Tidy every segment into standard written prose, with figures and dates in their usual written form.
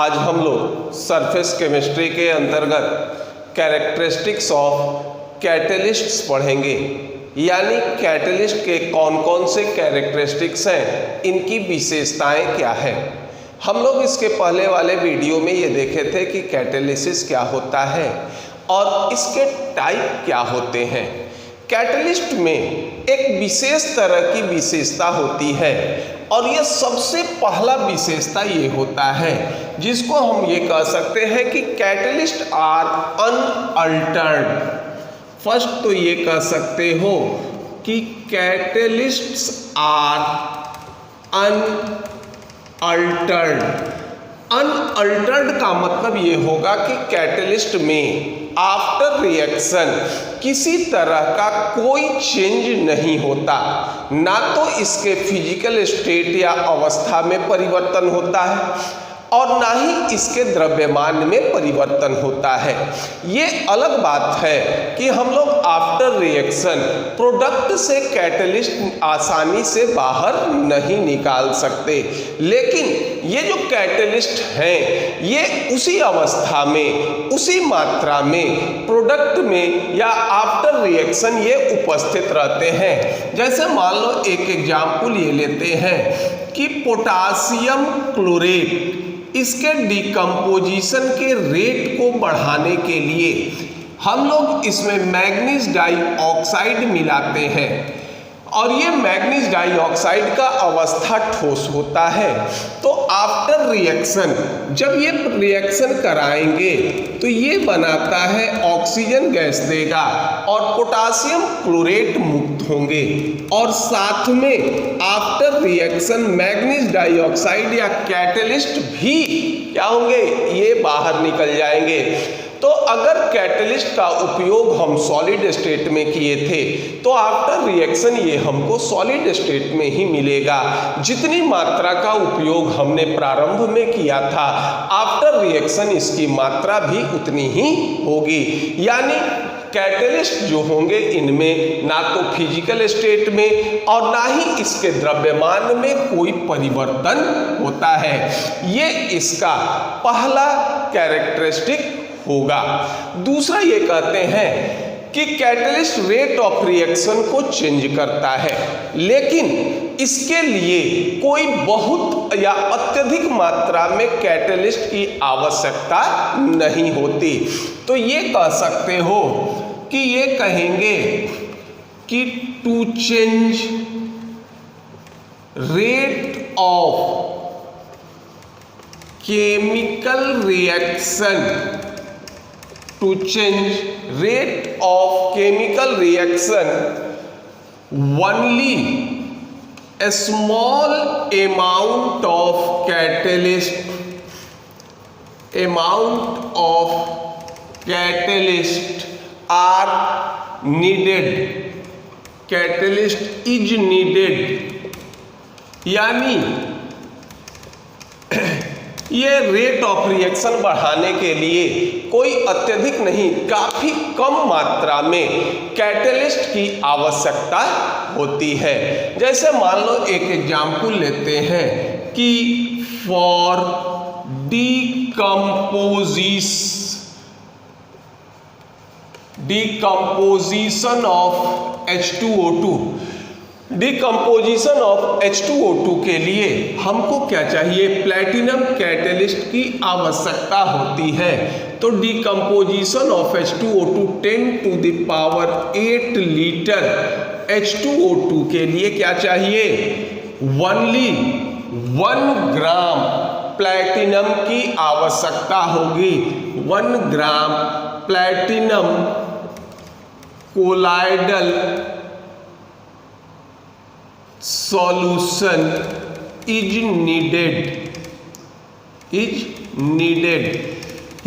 आज हम लोग सरफेस केमिस्ट्री के अंतर्गत कैरेक्टरिस्टिक्स ऑफ कैटलिस्ट्स पढ़ेंगे, यानी कैटलिस्ट के कौन कौन से कैरेक्टरिस्टिक्स हैं, इनकी विशेषताएं क्या है। हम लोग इसके पहले वाले वीडियो में ये देखे थे कि कैटेलिसिस क्या होता है और इसके टाइप क्या होते हैं। कैटलिस्ट में एक विशेष तरह की विशेषता होती है और ये सबसे पहला विशेषता ये होता है जिसको हम ये कह सकते हैं कि कैटलिस्ट आर अनअल्टर्ड। फर्स्ट तो ये कह सकते हो कि कैटलिस्ट्स आर अनअल्टर्ड। अनअल्टर्ड का मतलब ये होगा कि कैटलिस्ट में आफ्टर रिएक्शन किसी तरह का कोई चेंज नहीं होता, ना तो इसके फिजिकल स्टेट या अवस्था में परिवर्तन होता है और ना ही इसके द्रव्यमान में परिवर्तन होता है। ये अलग बात है कि हम लोग आफ्टर रिएक्शन प्रोडक्ट से कैटलिस्ट आसानी से बाहर नहीं निकाल सकते, लेकिन ये जो कैटलिस्ट हैं ये उसी अवस्था में, उसी मात्रा में प्रोडक्ट में या आफ्टर रिएक्शन ये उपस्थित रहते हैं। जैसे मान लो एक एग्जाम्पल ये लेते हैं कि पोटासियम क्लोरेट, इसके डिकम्पोजिशन के रेट को बढ़ाने के लिए हम लोग इसमें मैग्नीज डाइऑक्साइड मिलाते हैं और ये मैग्नीज डाइऑक्साइड का अवस्था ठोस होता है। तो आफ्टर रिएक्शन जब ये रिएक्शन कराएंगे तो ये बनाता है ऑक्सीजन गैस देगा और पोटासियम क्लोरेट मुक्त होंगे और साथ में आफ्टर रिएक्शन मैग्नीज डाइऑक्साइड या कैटलिस्ट भी क्या होंगे, ये बाहर निकल जाएंगे। तो अगर कैटलिस्ट का उपयोग हम सॉलिड स्टेट में किए थे तो आफ्टर रिएक्शन ये हमको सॉलिड स्टेट में ही मिलेगा। जितनी मात्रा का उपयोग हमने प्रारंभ में किया था आफ्टर रिएक्शन इसकी मात्रा भी उतनी ही होगी। यानी कैटलिस्ट जो होंगे इनमें ना तो फिजिकल स्टेट में और ना ही इसके द्रव्यमान में कोई परिवर्तन होता है। ये इसका पहला कैरेक्टरिस्टिक होगा। दूसरा ये कहते हैं कि कैटलिस्ट रेट ऑफ रिएक्शन को चेंज करता है, लेकिन इसके लिए कोई बहुत या अत्यधिक मात्रा में कैटलिस्ट की आवश्यकता नहीं होती। तो ये कह सकते हो कि ये कहेंगे कि to change rate of chemical reaction, to change rate of chemical reaction only a small amount of catalyst are needed, catalyst is needed। यानी ये रेट ऑफ रिएक्शन बढ़ाने के लिए कोई अत्यधिक नहीं, काफी कम मात्रा में कैटलिस्ट की आवश्यकता होती है। जैसे मान लो एक एग्जाम्पल लेते हैं कि for decomposition of H2O2, decomposition of H2O2 के लिए हमको क्या चाहिए, प्लैटिनम कैटलिस्ट की आवश्यकता होती है। तो decomposition of H2O2 10⁸ litre H2O2 के लिए क्या चाहिए, ओनली 1 ग्राम प्लैटिनम की आवश्यकता होगी। 1 gram platinum colloidal solution is needed।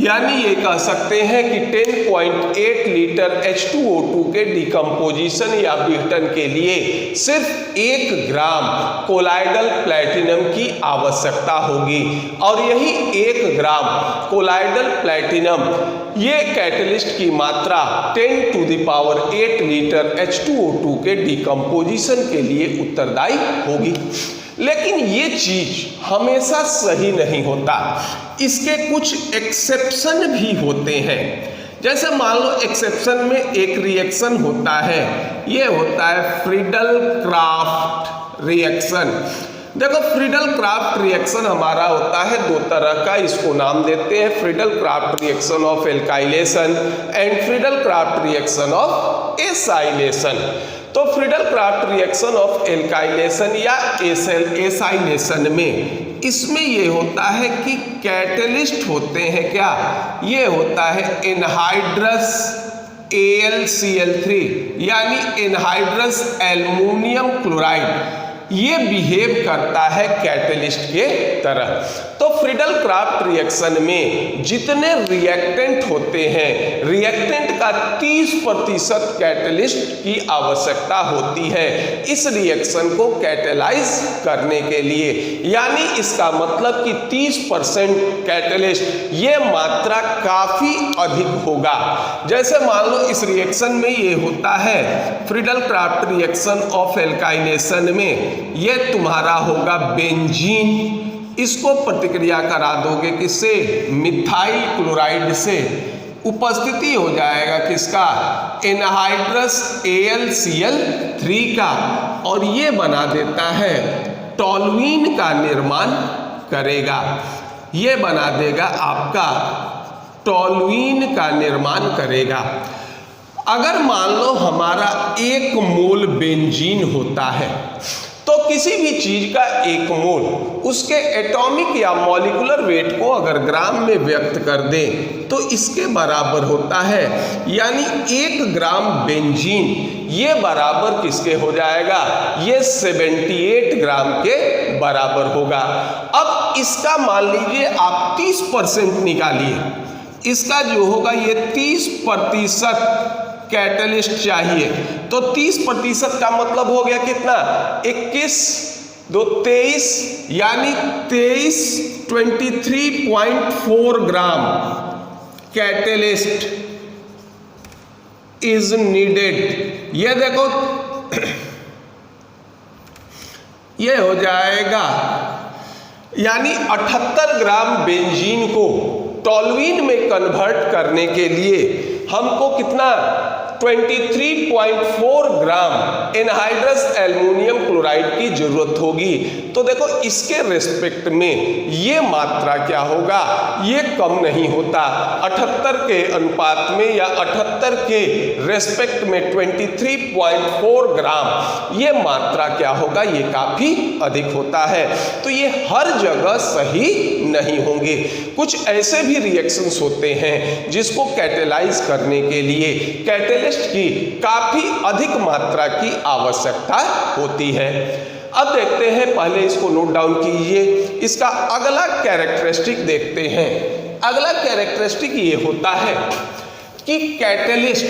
यानी ये कह सकते हैं कि 10.8 लीटर H2O2 के डिकम्पोजिशन या विघटन के लिए सिर्फ 1 ग्राम कोलाइडल प्लैटिनम की आवश्यकता होगी और यही 1 ग्राम कोलाइडल प्लैटिनम ये कैटलिस्ट की मात्रा 10⁸ लीटर H2O2 के डिकम्पोजिशन के लिए उत्तरदायी होगी। लेकिन ये चीज हमेशा सही नहीं होता। इसके कुछ एक्सेप्शन भी होते हैं। जैसे मान लो एक्सेप्शन में एक रिएक्शन होता है, ये होता है फ्रीडल-क्राफ्ट रिएक्शन। देखो फ्रीडल-क्राफ्ट रिएक्शन हमारा होता है दो तरह का, इसको नाम देते हैं Friedel-Crafts reaction of alkylation and Friedel-Crafts reaction of acylation. तो फ्रीडल-क्राफ्ट रिएक्शन ऑफ एल्काइलेशन या एसाइलेशन में इसमें ये होता है कि कैटलिस्ट होते हैं क्या, ये होता है एनहाइड्रस AlCl3 यानी एनहाइड्रस एल्युमिनियम क्लोराइड, ये बिहेव करता है कैटलिस्ट के तरह। तो फ्रीडल-क्राफ्ट रिएक्शन में जितने रिएक्टेंट होते हैं, रिएक्टेंट का 30% कैटलिस्ट की आवश्यकता होती है इस रिएक्शन को कैटेलाइज करने के लिए। यानी इसका मतलब कि 30% कैटलिस्ट, ये मात्रा काफी अधिक होगा। जैसे मान लो इस रिएक्शन में ये होता है फ्रीडल-क्राफ्ट रिएक्शन ऑफ एल्काइलेशन में, ये तुम्हारा होगा बेंजीन, इसको प्रतिक्रिया करा दोगे किससे, मिथाइल क्लोराइड से, उपस्थिति हो जाएगा किसका, एनहाइड्रस AlCl3 का, और ये बना देता है टॉल्यूइन का निर्माण करेगा, ये बना देगा आपका टॉल्यूइन का निर्माण करेगा। अगर मान लो हमारा 1 मोल बेंजीन होता है, तो किसी भी चीज का 1 मोल उसके एटॉमिक या मॉलिक्यूलर वेट को अगर ग्राम में व्यक्त कर दें तो इसके बराबर होता है, यानी 1 ग्राम बेंजीन ये बराबर किसके हो जाएगा, ये 78 ग्राम के बराबर होगा। अब इसका मान लीजिए आप 30% निकालिए, इसका जो होगा ये 30% कैटलिस्ट चाहिए, तो 30% का मतलब हो गया कितना, 21 2 23, यानी 23.4 ग्राम कैटलिस्ट इज नीडेड। ये देखो ये हो जाएगा, यानी 78 ग्राम बेंजीन को टॉल्यूइन में कन्वर्ट करने के लिए हमको कितना 23.4 ग्राम एनहाइड्रस एल्युमिनियम क्लोराइड की जरूरत होगी। तो देखो इसके रेस्पेक्ट में ये मात्रा क्या होगा, ये कम नहीं होता, 78 के अनुपात में या 78 के रेस्पेक्ट में 23.4 ग्राम ये मात्रा क्या होगा, ये काफी अधिक होता है। तो ये हर जगह सही नहीं होंगे, कुछ ऐसे भी रिएक्शंस होते हैं जिसको कैटेलाइज करने के लिए कैटेलिस्ट की काफी अधिक मात्रा की आवश्यकता होती है। अब देखते हैं, पहले इसको नोट डाउन कीजिए, इसका अगला कैरेक्टरिस्टिक देखते हैं। अगला कैरेक्टरिस्टिक ये होता है कि कैटेलिस्ट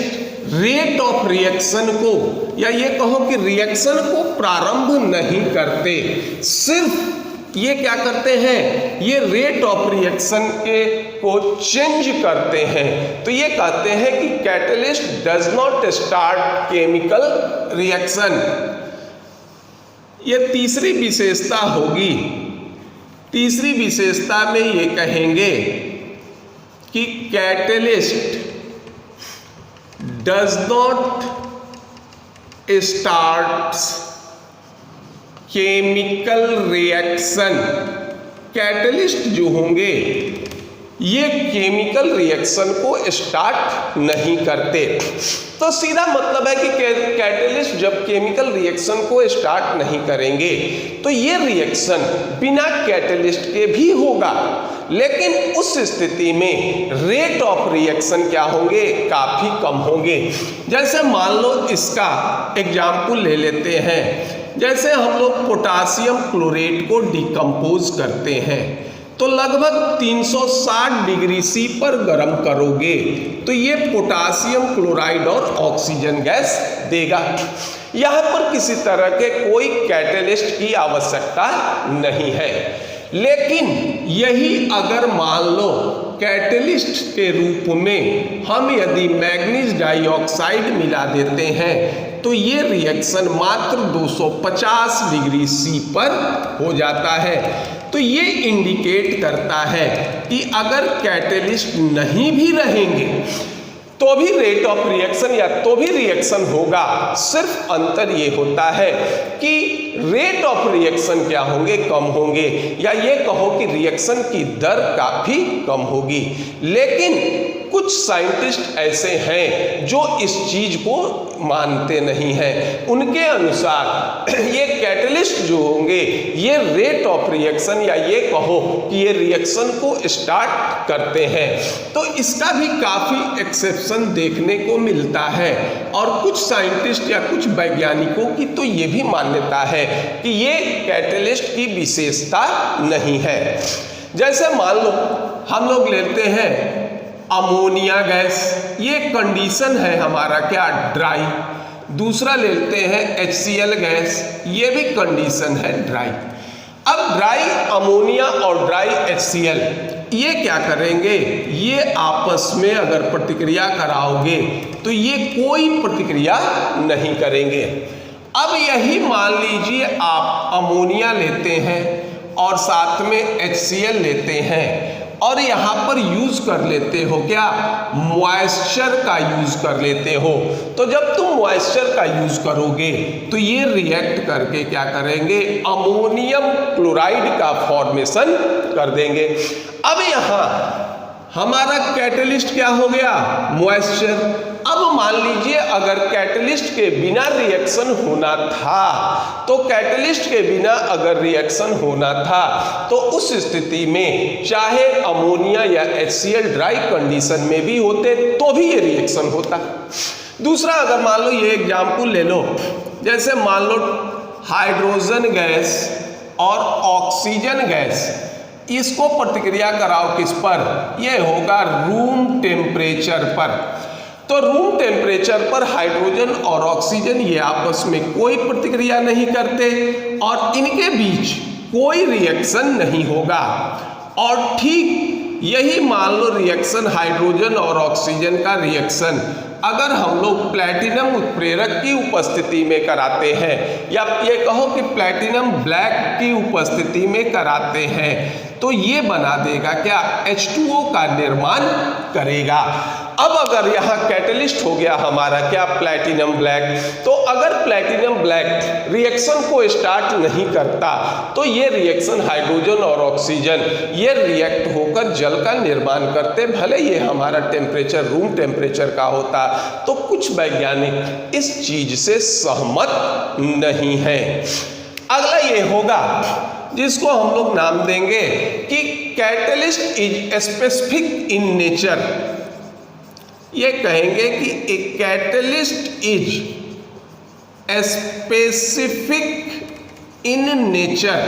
रेट ऑफ रिएक्शन को, या ये कहो कि रिएक्शन को प्रारंभ नहीं करते, सिर्फ ये क्या करते हैं, ये रेट ऑफ रिएक्शन के को चेंज करते हैं। तो ये कहते हैं कि catalyst does not start chemical reaction. ये तीसरी विशेषता होगी। तीसरी विशेषता में ये कहेंगे कि catalyst does not start chemical reaction. Catalyst जो होंगे ये केमिकल रिएक्शन को स्टार्ट नहीं करते। तो सीधा मतलब है कि कैटलिस्ट जब केमिकल रिएक्शन को स्टार्ट नहीं करेंगे तो ये रिएक्शन बिना कैटलिस्ट के भी होगा, लेकिन उस स्थिति में रेट ऑफ रिएक्शन क्या होंगे, काफी कम होंगे। जैसे मान लो इसका एग्जाम्पल ले लेते हैं, जैसे हम लोग पोटासियम क्लोरेट को डिकम्पोज करते हैं तो लगभग 360 डिग्री C पर गर्म करोगे तो ये पोटासियम क्लोराइड और ऑक्सीजन गैस देगा। यहाँ पर किसी तरह के कोई कैटलिस्ट की आवश्यकता नहीं है। लेकिन यही अगर मान लो कैटलिस्ट के रूप में हम यदि मैग्नीज डाइऑक्साइड मिला देते हैं तो ये रिएक्शन मात्र 250 डिग्री C पर हो जाता है। तो ये इंडिकेट करता है कि अगर कैटलिस्ट नहीं भी रहेंगे तो भी रेट ऑफ रिएक्शन या तो भी रिएक्शन होगा। सिर्फ अंतर ये होता है कि रेट ऑफ रिएक्शन क्या होंगे, कम होंगे, या ये कहो कि रिएक्शन की दर काफी कम होगी। लेकिन कुछ साइंटिस्ट ऐसे हैं जो इस चीज को मानते नहीं हैं। उनके अनुसार ये कैटलिस्ट जो होंगे ये रेट ऑफ रिएक्शन या ये कहो कि ये रिएक्शन को स्टार्ट करते हैं। तो इसका भी काफी एक्सेप्शन देखने को मिलता है और कुछ साइंटिस्ट या कुछ वैज्ञानिकों की तो ये भी मान्यता है कि ये कैटलिस्ट की विशेषता नहीं है। जैसे मान लो हम लोग लेते हैं अमोनिया गैस, ये कंडीशन है हमारा क्या, ड्राई। दूसरा लेते हैं HCl गैस, ये भी कंडीशन है ड्राई। अब ड्राई अमोनिया और ड्राई HCl ये क्या करेंगे, ये आपस में अगर प्रतिक्रिया कराओगे तो ये कोई प्रतिक्रिया नहीं करेंगे। अब यही मान लीजिए आप अमोनिया लेते हैं और साथ में HCl लेते हैं और यहाँ पर यूज कर लेते हो क्या, मॉइस्चर का यूज कर लेते हो। तो जब तुम मॉइस्चर का यूज करोगे तो ये रिएक्ट करके क्या करेंगे, अमोनियम क्लोराइड का फॉर्मेशन कर देंगे। अब यहाँ हमारा कैटलिस्ट क्या हो गया, मॉइस्चर। अब मान लीजिए अगर कैटलिस्ट के बिना रिएक्शन होना था, तो कैटलिस्ट के बिना अगर रिएक्शन होना था तो उस स्थिति में चाहे अमोनिया या HCl ड्राई कंडीशन में भी होते तो भी ये रिएक्शन होता। दूसरा अगर मान लो ये एग्जाम्पल ले लो, जैसे मान लो हाइड्रोजन गैस और ऑक्सीजन गैस, इसको प्रतिक्रिया कराओ किस पर, यह होगा रूम टेम्परेचर पर। तो रूम टेम्परेचर पर हाइड्रोजन और ऑक्सीजन ये आपस में कोई प्रतिक्रिया नहीं करते और इनके बीच कोई रिएक्शन नहीं होगा। और ठीक यही मान लो रिएक्शन हाइड्रोजन और ऑक्सीजन का रिएक्शन अगर हम लोग प्लैटिनम उत्प्रेरक की उपस्थिति में कराते हैं, या ये कहो कि प्लैटिनम ब्लैक की उपस्थिति में कराते हैं, तो ये बना देगा क्या, H2O का निर्माण करेगा। अब अगर यहाँ कैटलिस्ट हो गया हमारा क्या, प्लैटिनम ब्लैक, तो अगर प्लैटिनम ब्लैक रिएक्शन को स्टार्ट नहीं करता तो ये रिएक्शन हाइड्रोजन और ऑक्सीजन ये रिएक्ट होकर जल का निर्माण करते, भले ये हमारा टेम्परेचर रूम टेम्परेचर का होता। तो कुछ वैज्ञानिक इस चीज से सहमत नहीं है। अगला ये होगा जिसको हम लोग नाम देंगे कि catalyst is specific in nature. ये कहेंगे कि a catalyst is specific in nature.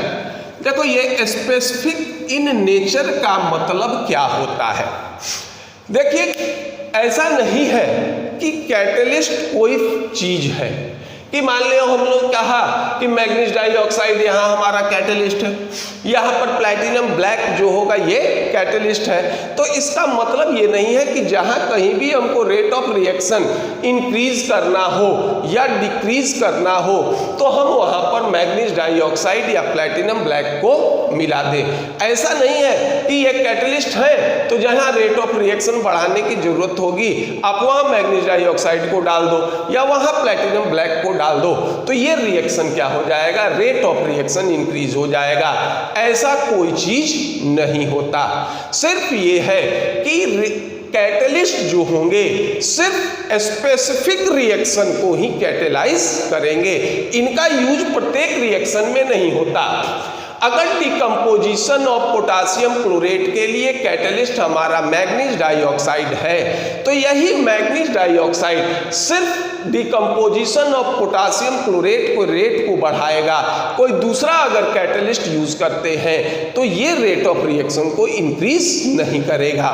देखो ये स्पेसिफिक इन नेचर का मतलब क्या होता है। देखिए ऐसा नहीं है कि कैटलिस्ट कोई चीज है कि मान लिया हम लोग कहा कि मैग्नीज डाइऑक्साइड यहाँ हमारा कैटलिस्ट है, यहाँ पर प्लैटिनम ब्लैक जो होगा ये कैटलिस्ट है। तो इसका मतलब ये नहीं है कि जहाँ कहीं भी हमको रेट ऑफ रिएक्शन इंक्रीज करना हो या डिक्रीज करना हो तो हम वहाँ पर मैग्नीज डाइऑक्साइड या प्लैटिनम ब्लैक को मिला दें। ऐसा नहीं है कि ये कैटलिस्ट है तो जहाँ रेट ऑफ रिएक्शन बढ़ाने की जरूरत होगी आप वहाँ मैग्नीज डाइऑक्साइड को डाल दो या वहाँ प्लैटिनम ब्लैक को डाल दो, तो ये रिएक्शन क्या हो जाएगा, रेट ऑफ रिएक्शन इंक्रीज हो जाएगा। ऐसा कोई चीज नहीं होता। सिर्फ ये है कि कैटलिस्ट जो होंगे सिर्फ स्पेसिफिक रिएक्शन को ही कैटेलाइज करेंगे, इनका यूज प्रत्येक रिएक्शन में नहीं होता। अगर डिकम्पोजिशन ऑफ पोटासियम क्लोरेट के लिए कैटलिस्ट हमारा मैग्नीज डाइऑक्साइड है तो यही मैग्नीज डाइऑक्साइड सिर्फ डिकम्पोजिशन ऑफ पोटासियम क्लोरेट को रेट को बढ़ाएगा। कोई दूसरा अगर कैटलिस्ट यूज करते हैं तो ये रेट ऑफ रिएक्शन को इंक्रीज नहीं करेगा।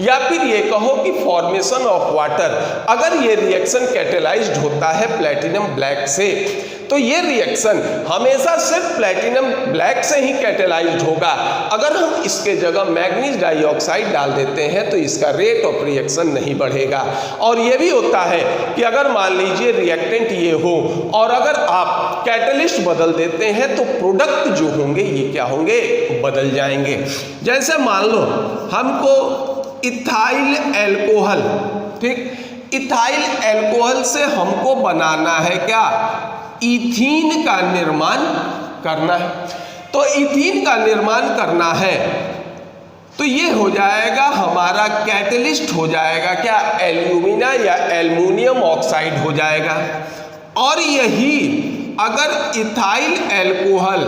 या फिर ये कहो कि फॉर्मेशन ऑफ वाटर, अगर ये रिएक्शन कैटेलाइज्ड होता है प्लैटिनम ब्लैक से तो ये रिएक्शन हमेशा सिर्फ प्लैटिनम ब्लैक से ही कैटेलाइज्ड होगा। अगर हम इसके जगह मैग्नीज डाइऑक्साइड डाल देते हैं तो इसका रेट ऑफ रिएक्शन नहीं बढ़ेगा। और ये भी होता है कि अगर मान लीजिए रिएक्टेंट ये हो और अगर आप कैटलिस्ट बदल देते हैं तो प्रोडक्ट जो होंगे ये क्या होंगे, बदल जाएंगे। जैसे मान लो हमको इथाइल एल्कोहल, ठीक, इथाइल एल्कोहल से हमको बनाना है क्या, इथीन का निर्माण करना है। तो इथीन का निर्माण करना है तो ये हो जाएगा हमारा कैटलिस्ट हो जाएगा क्या, एल्यूमिना या एल्युमिनियम ऑक्साइड हो जाएगा। और यही अगर इथाइल एल्कोहल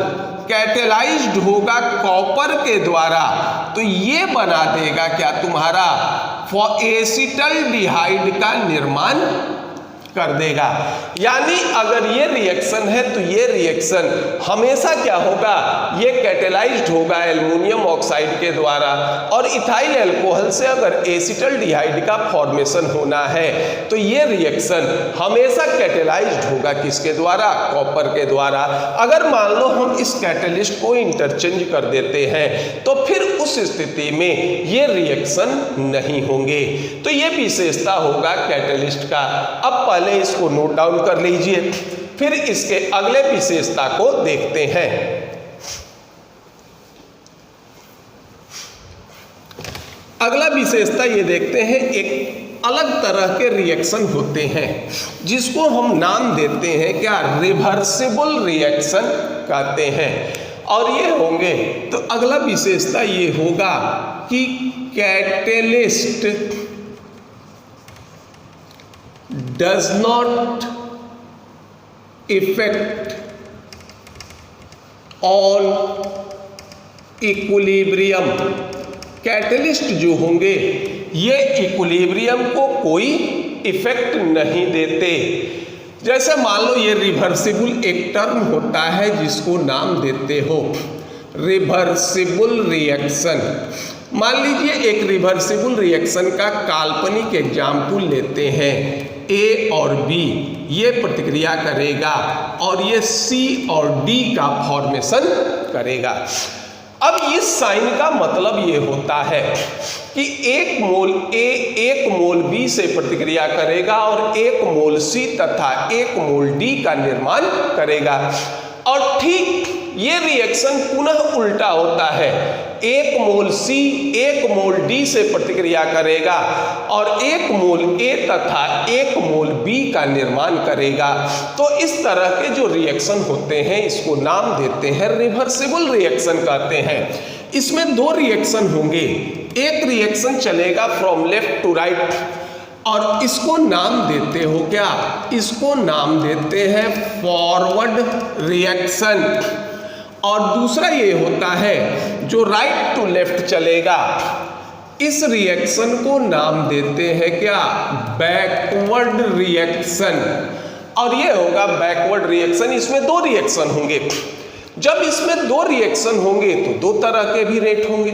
कैटेलाइज्ड होगा कॉपर के द्वारा तो ये बना देगा क्या तुम्हारा एसिटल्डिहाइड का निर्माण कर देगा। यानी अगर ये रिएक्शन है तो ये रिएक्शन हमेशा क्या होगा, ये कैटेलाइज्ड होगा एल्युमिनियम ऑक्साइड के द्वारा। और इथाइल अल्कोहल से अगर एसिटल्डिहाइड का फॉर्मेशन होना है तो ये रिएक्शन हमेशा कैटेलाइज्ड होगा किसके द्वारा, कॉपर के द्वारा। अगर मान लो हम इस कैटेलिस्ट को इंटरचेंज कर देते हैं तो फिर उस स्थिति में ये रिएक्शन नहीं होंगे। तो ये विशेषता होगा कैटेलिस्ट का। अब पहले इसको नोट डाउन कर लीजिए, फिर इसके अगले विशेषता को देखते हैं। अगला विशेषता ये देखते हैं, एक अलग तरह के रिएक्शन होते हैं जिसको हम नाम देते हैं क्या, रिवर्सिबल रिएक्शन कहते हैं। और ये होंगे तो अगला विशेषता ये होगा कि catalyst does not effect on equilibrium. Catalyst जो होंगे ये इक्विलिब्रियम को कोई इफेक्ट नहीं देते। जैसे मान लो ये रिवर्सिबल एक टर्म होता है जिसको नाम देते हो रिवर्सिबल रिएक्शन। मान लीजिए एक रिवर्सिबल रिएक्शन का काल्पनिक एग्जाम्पल लेते हैं, ए और बी ये प्रतिक्रिया करेगा और ये सी और डी का फॉर्मेशन करेगा। अब इस साइन का मतलब ये होता है कि एक मोल ए एक मोल बी से प्रतिक्रिया करेगा और एक मोल सी तथा एक मोल डी का निर्माण करेगा। और ठीक ये रिएक्शन पुनः उल्टा होता है, एक मोल सी एक मोल डी से प्रतिक्रिया करेगा और एक मोल ए तथा एक मोल बी का निर्माण करेगा। तो इस तरह के जो रिएक्शन होते हैं इसको नाम देते हैं रिवर्सिबल रिएक्शन कहते हैं। इसमें दो रिएक्शन होंगे, एक रिएक्शन चलेगा फ्रॉम लेफ्ट टू राइट और इसको नाम देते हो क्या, इसको नाम देते हैं फॉरवर्ड रिएक्शन। और दूसरा ये होता है जो राइट टू लेफ्ट चलेगा, इस रिएक्शन को नाम देते हैं क्या, बैकवर्ड रिएक्शन। और ये होगा बैकवर्ड रिएक्शन। इसमें दो रिएक्शन होंगे। जब इसमें दो रिएक्शन होंगे तो दो तरह के भी रेट होंगे,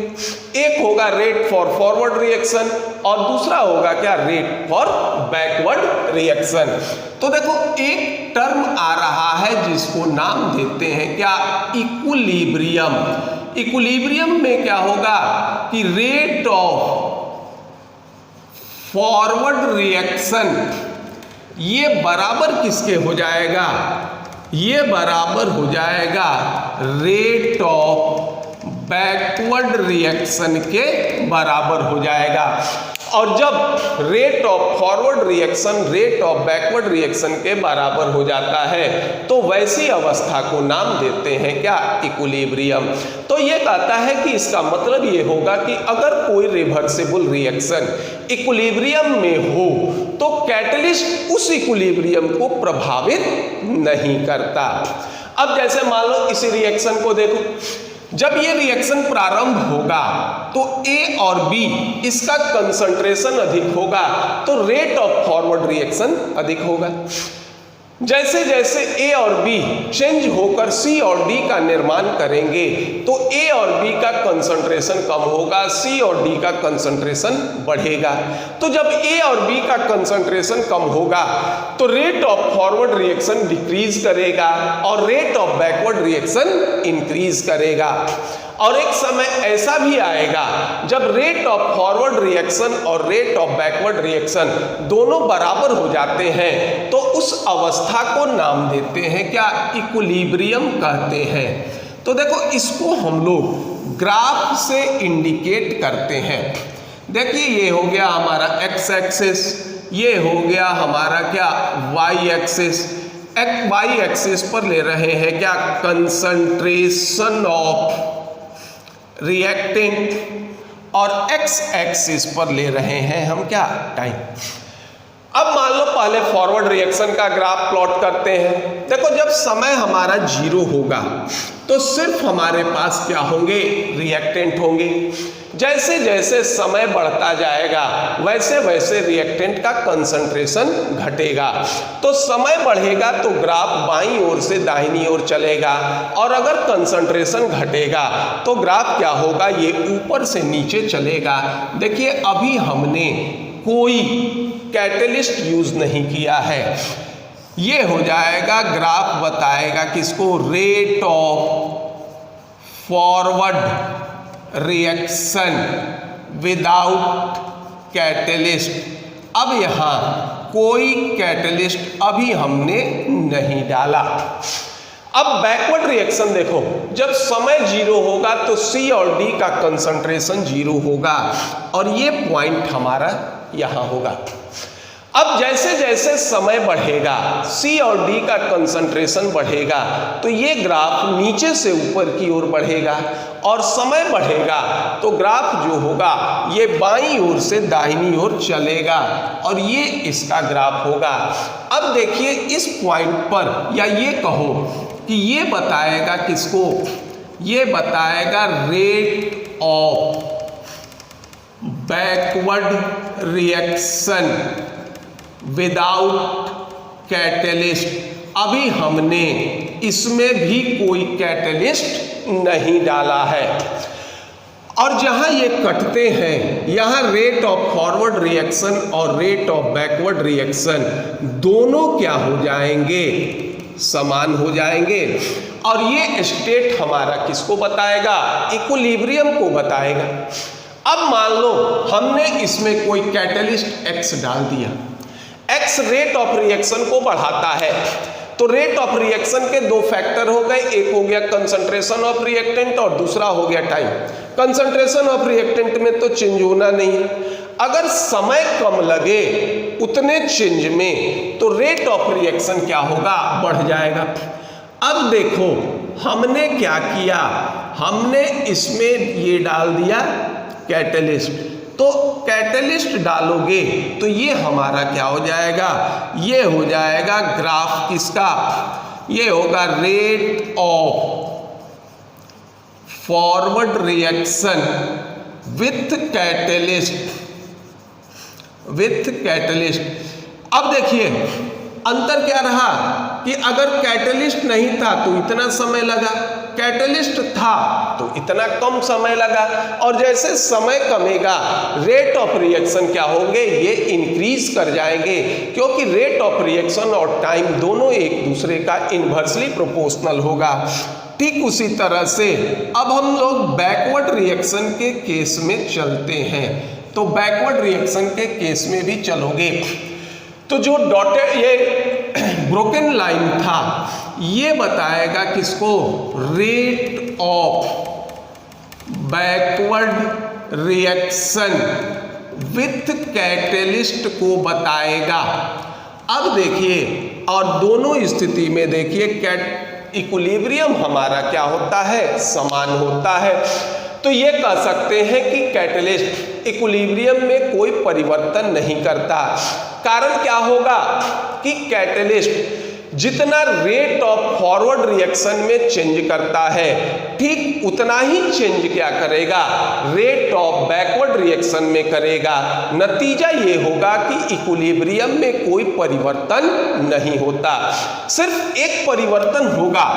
एक होगा रेट फॉर फॉरवर्ड रिएक्शन और दूसरा होगा क्या, रेट फॉर बैकवर्ड रिएक्शन। तो देखो एक टर्म आ रहा है जिसको नाम देते हैं क्या, इक्विलिब्रियम। इक्विलिब्रियम में क्या होगा कि रेट ऑफ फॉरवर्ड रिएक्शन ये बराबर किसके हो जाएगा, ये बराबर हो जाएगा रेट ऑफ बैकवर्ड रिएक्शन के बराबर हो जाएगा। और जब rate of forward reaction rate of backward reaction के बराबर हो जाता है तो वैसी अवस्था को नाम देते हैं क्या, इक्विलिब्रियम। तो ये कहता है कि इसका मतलब ये होगा कि अगर कोई रिवर्सिबल रिएक्शन इक्विलिब्रियम में हो तो कैटलिस्ट उस इक्विलिब्रियम को प्रभावित नहीं करता। अब जैसे मान लो इसी रिएक्शन को देखो, जब ये रिएक्शन प्रारंभ होगा तो ए और बी इसका कंसंट्रेशन अधिक होगा तो रेट ऑफ फॉरवर्ड रिएक्शन अधिक होगा। जैसे जैसे ए और बी चेंज होकर सी और डी का निर्माण करेंगे तो ए और बी का कंसंट्रेशन कम होगा, सी और डी का कंसंट्रेशन बढ़ेगा। तो जब ए और बी का कंसंट्रेशन कम होगा तो rate of forward reaction decrease करेगा और rate of backward reaction increase करेगा। और एक समय ऐसा भी आएगा जब रेट ऑफ फॉरवर्ड रिएक्शन और रेट ऑफ बैकवर्ड रिएक्शन दोनों बराबर हो जाते हैं, तो उस अवस्था को नाम देते हैं क्या? इक्विलिब्रियम कहते हैं। तो देखो इसको हम लोग ग्राफ से इंडिकेट करते हैं। देखिए ये हो गया हमारा एक्स एक्सिस, ये हो गया हमारा क्या वाई एक्सिस। वाई एक्सिस पर ले रहे हैं क्या? कंसंट्रेशन ऑफ रिएक्टेंट, और एक्स एक्सिस पर ले रहे हैं हम क्या? टाइम। अब मान लो पहले फॉरवर्ड रिएक्शन का ग्राफ प्लॉट करते हैं। देखो जब समय हमारा 0 होगा तो सिर्फ हमारे पास क्या होंगे? रिएक्टेंट होंगे। जैसे जैसे समय बढ़ता जाएगा वैसे वैसे रिएक्टेंट का कंसंट्रेशन घटेगा। तो समय बढ़ेगा तो ग्राफ बाईं ओर से दाहिनी ओर चलेगा, और अगर कंसंट्रेशन घटेगा तो ग्राफ क्या होगा? ये ऊपर से नीचे चलेगा। देखिए अभी हमने कोई कैटलिस्ट यूज नहीं किया है। ये हो जाएगा ग्राफ बताएगा किसको? Rate of forward reaction without catalyst. अब यहाँ कोई कैटलिस्ट अभी हमने नहीं डाला। अब बैकवर्ड रिएक्शन देखो, जब समय 0 होगा तो C और D का कंसंट्रेशन 0 होगा, और ये पॉइंट हमारा यहाँ होगा। अब जैसे जैसे समय बढ़ेगा C और D का कंसंट्रेशन बढ़ेगा तो ये ग्राफ नीचे से ऊपर की ओर बढ़ेगा, और समय बढ़ेगा तो ग्राफ जो होगा ये बाईं ओर से दाहिनी ओर चलेगा, और ये इसका ग्राफ होगा। अब देखिए इस पॉइंट पर, या ये कहो कि ये बताएगा किसको? ये बताएगा rate of backward reaction without catalyst. अभी हमने इसमें भी कोई कैटलिस्ट नहीं डाला है। और जहां ये कटते हैं यहाँ रेट ऑफ फॉरवर्ड रिएक्शन और रेट ऑफ बैकवर्ड रिएक्शन दोनों क्या हो जाएंगे? समान हो जाएंगे। और ये स्टेट हमारा किसको बताएगा? इक्विलिब्रियम को बताएगा। अब मान लो हमने इसमें कोई कैटलिस्ट एक्स डाल दिया। एक्स रेट ऑफ रिएक्शन को बढ़ाता है, तो रेट ऑफ रिएक्शन के दो फैक्टर हो गए, एक हो गया कंसंट्रेशन ऑफ रिएक्टेंट और दूसरा हो गया टाइम। कंसंट्रेशन ऑफ रिएक्टेंट में तो चेंज होना नहीं है, अगर समय कम लगे उतने चेंज में तो रेट ऑफ रिएक्शन क्या होगा? बढ़ जाएगा। अब देखो हमने क्या किया, हमने इसमें ये डाल दिया कैटलिस्ट। तो कैटलिस्ट डालोगे तो ये हमारा क्या हो जाएगा? ये हो जाएगा ग्राफ किसका? ये होगा rate of forward reaction with catalyst. अब देखिए अंतर क्या रहा कि अगर कैटलिस्ट नहीं था तो इतना समय लगा, कैटलिस्ट था तो इतना कम समय लगा, और जैसे समय कमेगा रेट ऑफ रिएक्शन क्या होंगे? ये इंक्रीज कर जाएंगे, क्योंकि रेट ऑफ रिएक्शन और टाइम दोनों एक दूसरे का इन्वर्सली प्रोपोर्शनल होगा। ठीक उसी तरह से अब हम लोग बैकवर्ड रिएक्शन के केस में चलते हैं। तो बैकवर्ड रिएक्शन के केस में भी चलोगे तो जो डॉटेड ये ब्रोकन लाइन था ये बताएगा किसको? Rate of backward reaction with catalyst को बताएगा। अब देखिए, और दोनों स्थिति में देखिए इक्विलिब्रियम हमारा क्या होता है? समान होता है। तो ये कह सकते हैं कि कैटलिस्ट इक्विलिब्रियम में कोई परिवर्तन नहीं करता। कारण क्या होगा कि कैटलिस्ट जितना रेट ऑफ फॉरवर्ड रिएक्शन में चेंज करता है ठीक उतना ही चेंज क्या करेगा? रेट ऑफ बैकवर्ड रिएक्शन में करेगा। नतीजा ये होगा कि इक्विलिब्रियम में कोई परिवर्तन नहीं होता। सिर्फ एक परिवर्तन होगा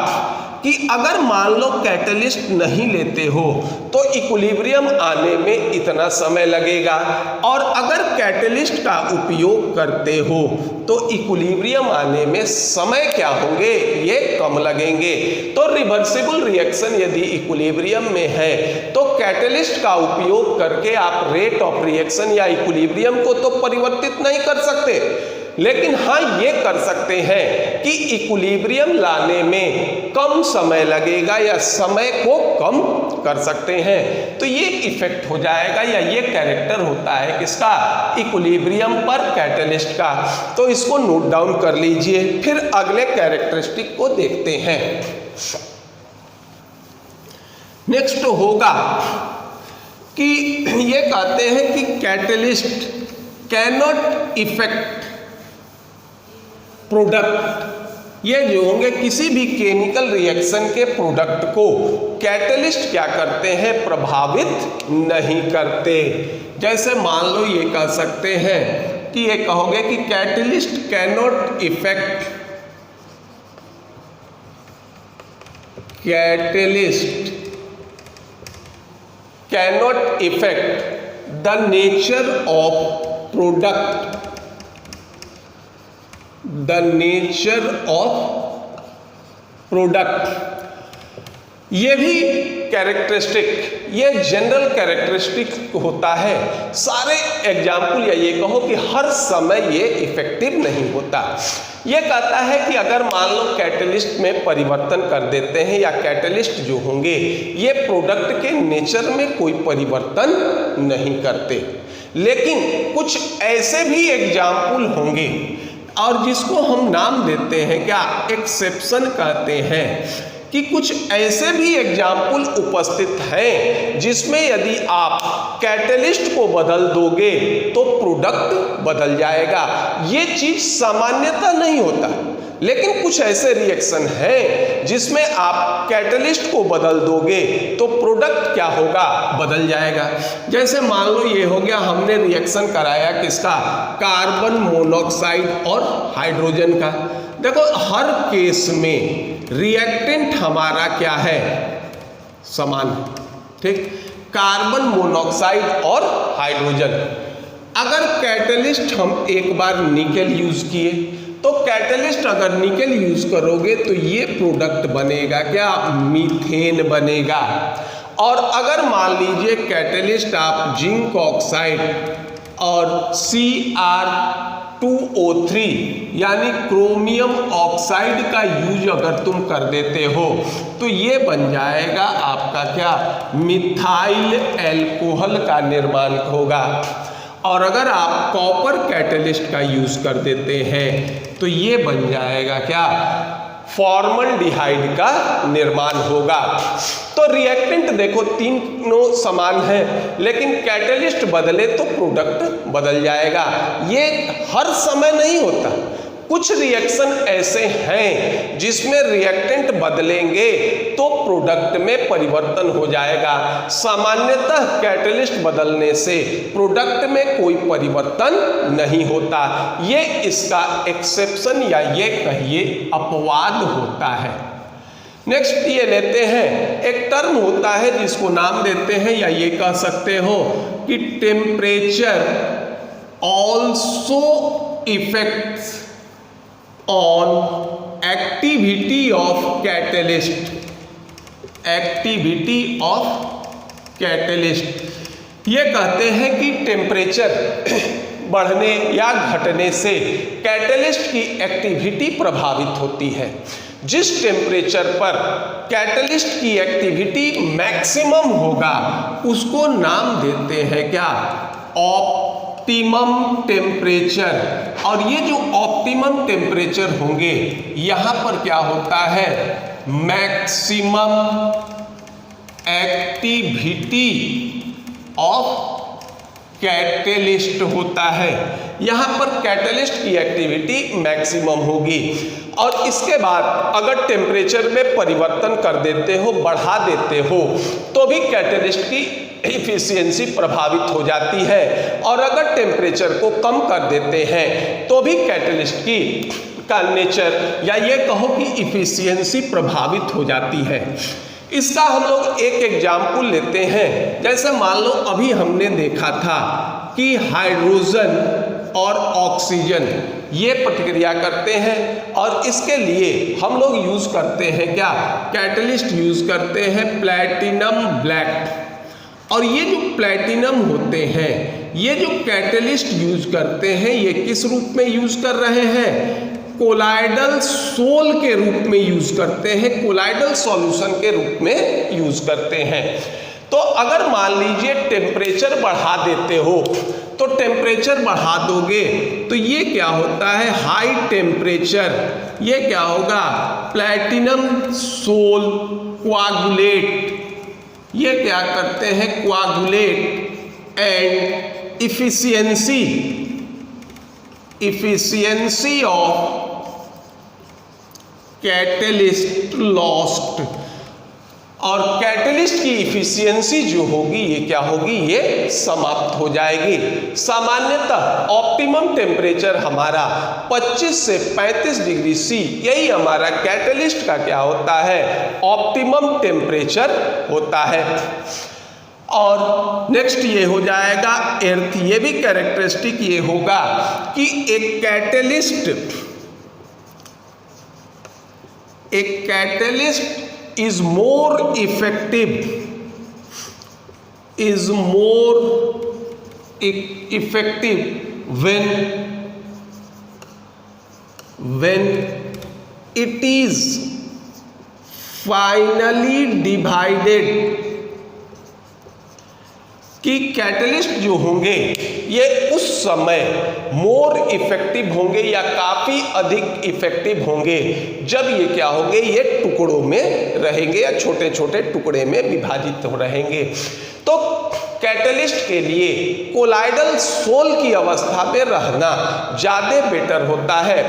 कि अगर मान लो कैटलिस्ट नहीं लेते हो तो इक्विलिब्रियम आने में इतना समय लगेगा, और अगर कैटलिस्ट का उपयोग करते हो तो इक्विलिब्रियम आने में समय क्या होंगे, ये कम लगेंगे। तो रिवर्सिबल रिएक्शन यदि इक्विलिब्रियम में है तो कैटलिस्ट का उपयोग करके आप रेट ऑफ रिएक्शन या इक्विलिब्रियम को तो परिवर्तित नहीं कर सकते, लेकिन हाँ ये कर सकते हैं कि इक्विलिब्रियम लाने में कम समय लगेगा या समय को कम कर सकते हैं। तो ये इफेक्ट हो जाएगा या ये कैरेक्टर होता है किसका, इक्विलिब्रियम पर कैटलिस्ट का। तो इसको नोट डाउन कर लीजिए, फिर अगले कैरेक्टरिस्टिक को देखते हैं। नेक्स्ट होगा कि ये कहते हैं कि कैटलिस्ट कैनॉट इफेक्ट प्रोडक्ट। ये जो होंगे किसी भी केमिकल रिएक्शन के प्रोडक्ट को कैटलिस्ट क्या करते हैं, प्रभावित नहीं करते। जैसे मान लो ये कह सकते हैं कि ये कहोगे कि catalyst cannot effect, catalyst cannot effect the nature of product, the nature of product. ये भी कैरेक्टरिस्टिक, ये जनरल कैरेक्टरिस्टिक होता है। सारे एग्जाम्पल या ये कहो कि हर समय ये इफेक्टिव नहीं होता। ये कहता है कि अगर मान लो कैटलिस्ट में परिवर्तन कर देते हैं या कैटलिस्ट जो होंगे ये प्रोडक्ट के नेचर में कोई परिवर्तन नहीं करते, लेकिन कुछ ऐसे भी एग्जाम्पल होंगे और जिसको हम नाम देते हैं क्या, एक्सेप्शन कहते हैं, कि कुछ ऐसे भी एग्जाम्पल उपस्थित हैं जिसमें यदि आप कैटलिस्ट को बदल दोगे तो प्रोडक्ट बदल जाएगा। ये चीज सामान्यतः नहीं होता, लेकिन कुछ ऐसे रिएक्शन हैं जिसमें आप कैटलिस्ट को बदल दोगे तो प्रोडक्ट क्या होगा, बदल जाएगा। जैसे मान लो ये हो गया, हमने रिएक्शन कराया किसका, कार्बन मोनोऑक्साइड और हाइड्रोजन का। देखो हर केस में रिएक्टेंट हमारा क्या है, समान, ठीक, कार्बन मोनोऑक्साइड और हाइड्रोजन। अगर कैटलिस्ट हम एक बार निकेल यूज किए तो कैटलिस्ट अगर निकेल यूज करोगे तो ये प्रोडक्ट बनेगा क्या, मीथेन बनेगा। और अगर मान लीजिए कैटलिस्ट आप जिंक ऑक्साइड और Cr2O3 यानी क्रोमियम ऑक्साइड का यूज अगर तुम कर देते हो तो ये बन जाएगा आपका क्या, मिथाइल एल्कोहल का निर्माण होगा। और अगर आप कॉपर कैटलिस्ट का यूज कर देते हैं तो ये बन जाएगा क्या, फॉर्मल्डिहाइड का निर्माण होगा। तो रिएक्टेंट देखो तीनों समान है, लेकिन कैटलिस्ट बदले तो प्रोडक्ट बदल जाएगा। ये हर समय नहीं होता, कुछ रिएक्शन ऐसे हैं जिसमें रिएक्टेंट बदलेंगे तो प्रोडक्ट में परिवर्तन हो जाएगा। सामान्यतः कैटलिस्ट बदलने से प्रोडक्ट में कोई परिवर्तन नहीं होता। ये इसका एक्सेप्शन या ये कहिए अपवाद होता है। नेक्स्ट ये लेते हैं, एक टर्म होता है जिसको नाम देते हैं या ये कह सकते हो कि temperature also effects on activity of catalyst, activity of catalyst. ये कहते हैं कि टेम्परेचर बढ़ने या घटने से कैटलिस्ट की एक्टिविटी प्रभावित होती है। जिस टेम्परेचर पर कैटलिस्ट की एक्टिविटी मैक्सिमम होगा उसको नाम देते हैं क्या, ऑप्टिमम टेम्परेचर। और ये जो ऑप्टिमम टेम्परेचर होंगे यहाँ पर क्या होता है, मैक्सिमम एक्टिविटी ऑफ कैटलिस्ट होता है। यहाँ पर कैटलिस्ट की एक्टिविटी मैक्सिमम होगी। और इसके बाद अगर टेम्परेचर में परिवर्तन कर देते हो, बढ़ा देते हो, तो भी कैटलिस्ट की इफिशियंसी प्रभावित हो जाती है। और अगर टेम्परेचर को कम कर देते हैं तो भी कैटलिस्ट की का नेचर या ये कहो कि इफिशियंसी प्रभावित हो जाती है। इसका हम लोग एक एग्जाम्पल लेते हैं। जैसे मान लो अभी हमने देखा था कि हाइड्रोजन और ऑक्सीजन ये प्रतिक्रिया करते हैं और इसके लिए हम लोग यूज करते हैं क्या, कैटलिस्ट यूज करते हैं प्लैटिनम ब्लैक। और ये जो प्लैटिनम होते हैं, ये जो कैटलिस्ट यूज करते हैं, ये किस रूप में यूज कर रहे हैं, कोलाइडल सोल के रूप में यूज करते हैं, कोलाइडल सॉल्यूशन के रूप में यूज करते हैं। तो अगर मान लीजिए टेम्परेचर बढ़ा देते हो, तो टेम्परेचर बढ़ा दोगे तो ये क्या होता है, हाई टेम्परेचर, ये क्या होगा, प्लैटिनम सोल कोआगुलेट, ये क्या करते हैं, coagulate and efficiency of catalyst lost. और कैटलिस्ट की इफिशियंसी जो होगी ये क्या होगी, ये समाप्त हो जाएगी। सामान्यतः ऑप्टिमम टेम्परेचर हमारा 25 से 35 डिग्री सी, यही हमारा कैटलिस्ट का क्या होता है, ऑप्टिमम टेम्परेचर होता है। और नेक्स्ट ये हो जाएगा एर्थ। ये भी कैरेक्टरिस्टिक ये होगा कि एक catalyst is more effective when it is finally divided, कि कैटलिस्ट जो होंगे ये उस समय मोर इफेक्टिव होंगे या काफ़ी अधिक इफेक्टिव होंगे जब ये क्या होंगे, ये टुकड़ों में रहेंगे या छोटे छोटे टुकड़े में विभाजित हो रहेंगे। तो कैटलिस्ट के लिए कोलाइडल सोल की अवस्था में रहना ज़्यादा बेटर होता है।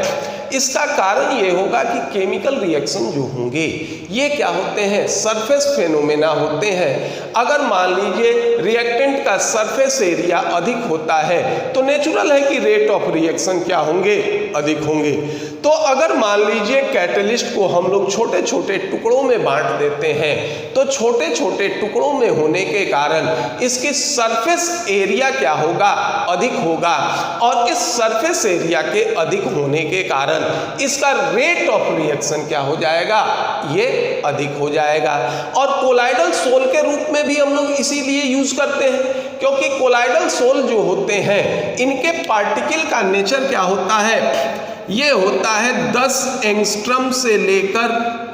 इसका कारण ये होगा कि केमिकल रिएक्शन जो होंगे ये क्या होते हैं, सरफेस फेनोमेना होते हैं। अगर मान लीजिए रिएक्टेंट का सरफेस एरिया अधिक होता है तो नेचुरल है कि रेट ऑफ रिएक्शन क्या होंगे, अधिक होंगे। तो अगर मान लीजिए कैटलिस्ट को हम लोग छोटे छोटे टुकड़ों में बांट देते हैं तो छोटे छोटे टुकड़ों में होने के कारण इसकी सरफेस एरिया क्या होगा, अधिक होगा। और इस सरफेस एरिया के अधिक होने के कारण इसका रेट ऑफ रिएक्शन क्या हो जाएगा, ये अधिक हो जाएगा। और कोलाइडल सोल के रूप में भी हम लोग इसीलिए यूज करते हैं क्योंकि कोलाइडल सोल जो होते हैं इनके पार्टिकल का नेचर क्या होता है, ये होता है 10 एंगस्ट्रम से लेकर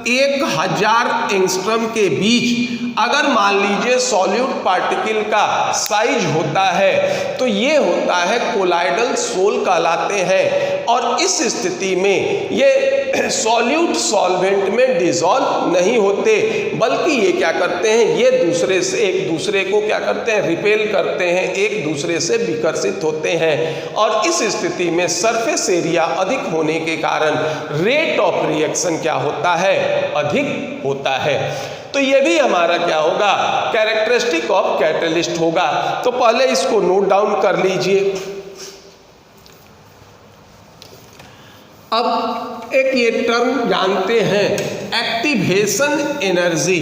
1000 एंगस्ट्रम के बीच। अगर मान लीजिए सॉल्यूट पार्टिकल का साइज होता है तो ये होता है कोलाइडल सोल कहलाते हैं। और इस स्थिति में ये सॉल्यूट सॉल्वेंट में डिसॉल्व नहीं होते बल्कि ये क्या करते हैं, ये दूसरे से एक दूसरे को क्या करते हैं, रिपेल करते हैं, एक दूसरे से विकर्षित होते हैं। और इस स्थिति में सरफेस एरिया अधिक होने के कारण रेट ऑफ रिएक्शन क्या होता है, अधिक होता है। तो ये भी हमारा क्या होगा, कैरेक्टरिस्टिक ऑफ कैटलिस्ट होगा। तो पहले इसको नोट डाउन कर लीजिए। अब एक ये टर्म जानते हैं, एक्टिवेशन एनर्जी।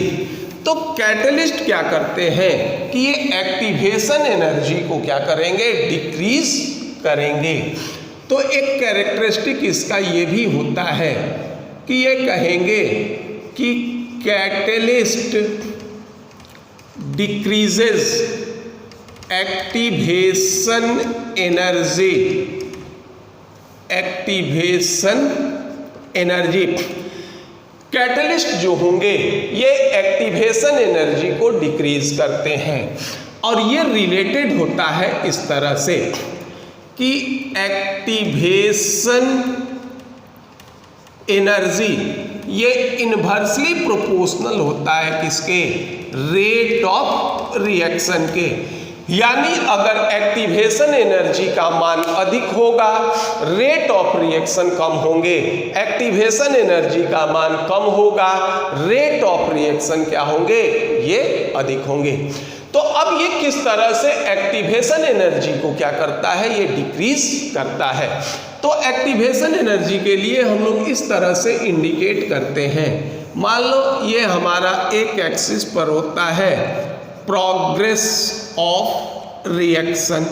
तो कैटलिस्ट क्या करते हैं कि ये एक्टिवेशन एनर्जी को क्या करेंगे, डिक्रीज करेंगे। तो एक कैरेक्टरिस्टिक इसका ये भी होता है कि ये कहेंगे कि catalyst decreases activation energy, catalyst जो होंगे ये एक्टिवेशन एनर्जी को डिक्रीज करते हैं। और ये रिलेटेड होता है इस तरह से कि एक्टिवेशन एनर्जी ये इन्वर्सली प्रोपोर्शनल होता है किसके, रेट ऑफ रिएक्शन के। यानी अगर एक्टिवेशन एनर्जी का मान अधिक होगा, रेट ऑफ रिएक्शन कम होंगे। एक्टिवेशन एनर्जी का मान कम होगा, रेट ऑफ रिएक्शन क्या होंगे, ये अधिक होंगे। तो अब ये किस तरह से एक्टिवेशन एनर्जी को क्या करता है, ये डिक्रीज करता है। तो एक्टिवेशन एनर्जी के लिए हम लोग इस तरह से इंडिकेट करते हैं। मान लो ये हमारा एक एक्सिस पर होता है प्रोग्रेस ऑफ रिएक्शन,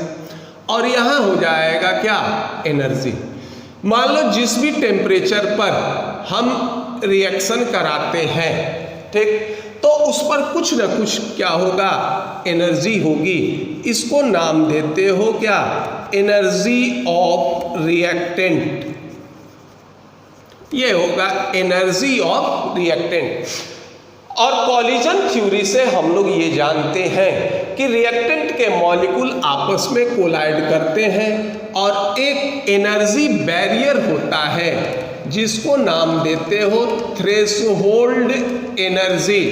और यहाँ हो जाएगा क्या, एनर्जी। मान लो जिस भी टेम्परेचर पर हम रिएक्शन कराते हैं, ठीक, तो उस पर कुछ ना कुछ क्या होगा, एनर्जी होगी। इसको नाम देते हो क्या, एनर्जी ऑफ रिएक्टेंट। ये होगा एनर्जी ऑफ रिएक्टेंट। और कॉलिजन थ्योरी से हम लोग ये जानते हैं कि रिएक्टेंट के मॉलिक्यूल आपस में कोलाइड करते हैं और एक एनर्जी बैरियर होता है जिसको नाम देते हो थ्रेशोल्ड एनर्जी।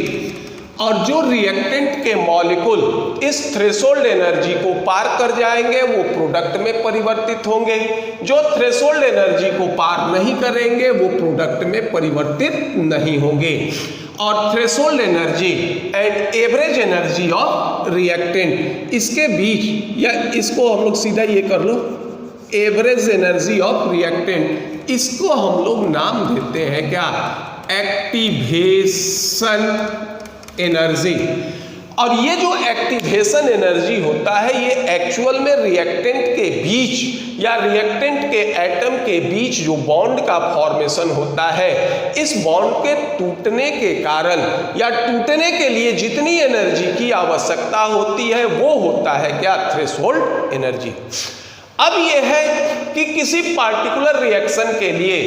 और जो रिएक्टेंट के मॉलिक्यूल इस थ्रेशोल्ड एनर्जी को पार कर जाएंगे वो प्रोडक्ट में परिवर्तित होंगे, जो थ्रेशोल्ड एनर्जी को पार नहीं करेंगे वो प्रोडक्ट में परिवर्तित नहीं होंगे। और threshold energy and average energy of reactant, इसके बीच, या इसको हम लोग सीधा ये कर लो, एवरेज एनर्जी ऑफ रिएक्टेंट, इसको हम लोग नाम देते हैं क्या, एक्टिवेशन एनर्जी। और ये जो एक्टिवेशन एनर्जी होता है ये एक्चुअल में रिएक्टेंट के बीच या रिएक्टेंट के एटम के बीच जो बॉन्ड का फॉर्मेशन होता है, इस बॉन्ड के टूटने के कारण या टूटने के लिए जितनी एनर्जी की आवश्यकता होती है वो होता है क्या, थ्रेशोल्ड एनर्जी। अब यह है कि किसी पार्टिकुलर रिएक्शन के लिए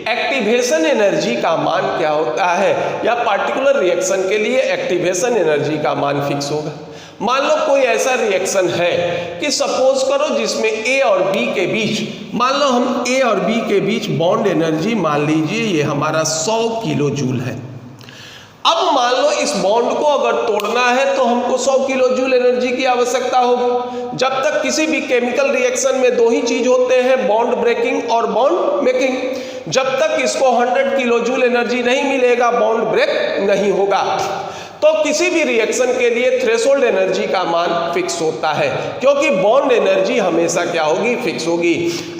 एक्टिवेशन एनर्जी का मान क्या होता है, या पार्टिकुलर रिएक्शन के लिए एक्टिवेशन एनर्जी का मान फिक्स होगा। मान लो कोई ऐसा रिएक्शन है कि सपोज करो जिसमें ए और बी के बीच, मान लो हम ए और बी के बीच बॉन्ड एनर्जी मान लीजिए ये हमारा 100 किलो जूल है। अब मान लो इस बॉन्ड को अगर तोड़ना है तो हमको 100 किलो जूल एनर्जी की आवश्यकता होगी। जब तक किसी भी केमिकल रिएक्शन में दो ही चीज होते हैं, बॉन्ड ब्रेकिंग और बॉन्ड मेकिंग। जब तक इसको 100 किलो जूल एनर्जी नहीं मिलेगा बॉन्ड ब्रेक नहीं होगा। तो किसी भी रिएक्शन के लिए थ्रेशोल्ड एनर्जी का मान फिक्स होता है, क्योंकि बॉन्ड एनर्जी हमेशा क्या होगी, फिक्स होगी।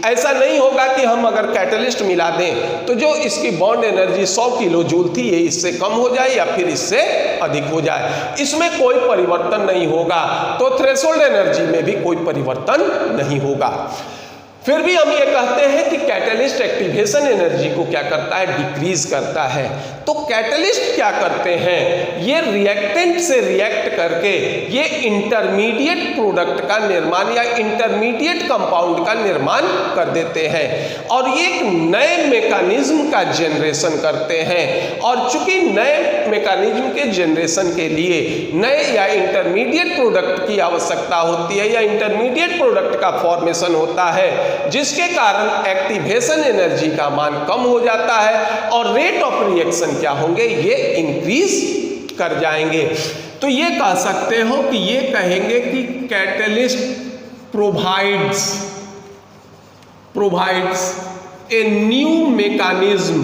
ऐसा नहीं होगा कि हम अगर कैटलिस्ट मिला दें तो जो इसकी बॉन्ड एनर्जी 100 किलो जूल थी ये इससे कम हो जाए या फिर इससे अधिक हो जाए, इसमें कोई परिवर्तन नहीं होगा। तो थ्रेशोल्ड एनर्जी में भी कोई परिवर्तन नहीं होगा। फिर भी हम ये कहते हैं कि कैटलिस्ट एक्टिवेशन एनर्जी को क्या करता है, डिक्रीज करता है। तो कैटलिस्ट क्या करते हैं, ये रिएक्टेंट से रिएक्ट करके ये इंटरमीडिएट प्रोडक्ट का निर्माण या इंटरमीडिएट कंपाउंड का निर्माण कर देते हैं और ये एक नए मैकेनिज्म का जनरेशन करते हैं। और चूंकि नए मैकेनिज्म के जनरेशन के लिए नए या इंटरमीडिएट प्रोडक्ट की आवश्यकता होती है या इंटरमीडिएट प्रोडक्ट का फॉर्मेशन होता है, जिसके कारण एक्टिवेशन एनर्जी का मान कम हो जाता है और रेट ऑफ रिएक्शन क्या होंगे, ये इंक्रीज कर जाएंगे। तो ये कह सकते हो कि ये कहेंगे कि catalyst provides a new mechanism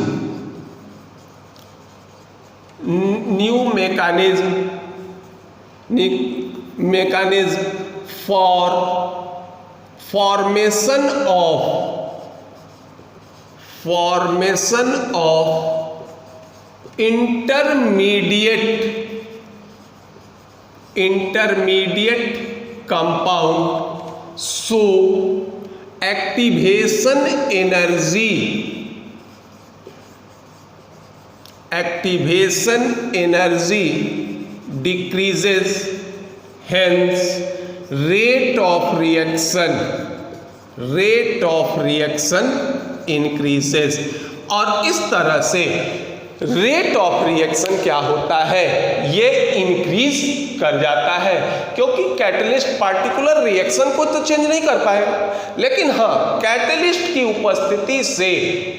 for formation of intermediate compound, so activation energy decreases, hence rate of reaction increases। और इस तरह से रेट ऑफ रिएक्शन क्या होता है, ये इंक्रीज कर जाता है, क्योंकि कैटलिस्ट पार्टिकुलर रिएक्शन को तो चेंज नहीं कर पाएगा, लेकिन हाँ कैटलिस्ट की उपस्थिति से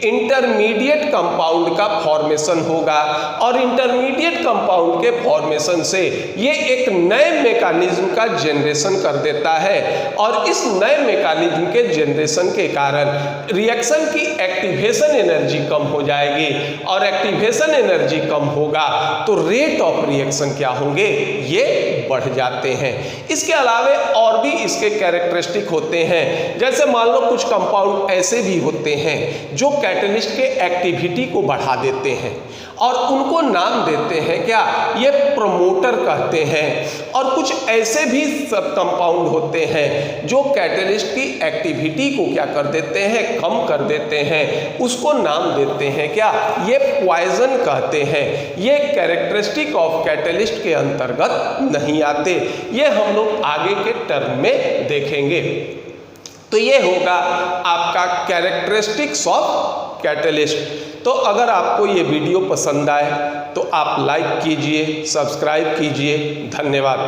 इंटरमीडिएट कंपाउंड का फॉर्मेशन होगा और इंटरमीडिएट कंपाउंड के फॉर्मेशन से ये एक नए मैकेनिज्म का जनरेशन कर देता है और इस नए मैकेनिज्म के जनरेशन के कारण रिएक्शन की एक्टिवेशन एनर्जी कम हो जाएगी और एक्टिवेशन कंजर्वेशन एनर्जी कम होगा तो रेट ऑफ रिएक्शन क्या होंगे, ये बढ़ जाते हैं। इसके अलावे और भी इसके कैरेक्टरिस्टिक होते हैं, जैसे मान लो कुछ कंपाउंड ऐसे भी होते हैं जो कैटलिस्ट के एक्टिविटी को बढ़ा देते हैं और उनको नाम देते हैं क्या, ये प्रमोटर कहते हैं। और कुछ ऐसे भी सब कंपाउंड होते हैं जो कैटलिस्ट की एक्टिविटी को क्या कर देते हैं, कम कर देते हैं, उसको नाम देते हैं क्या, ये पॉइजन कहते हैं। ये कैरेक्टरिस्टिक ऑफ कैटलिस्ट के अंतर्गत नहीं आते, ये हम लोग आगे के टर्म में देखेंगे। तो ये होगा आपका कैरेक्टरिस्टिक्स ऑफ कैटलिस्ट। तो अगर आपको ये वीडियो पसंद आए तो आप लाइक कीजिए, सब्सक्राइब कीजिए। धन्यवाद।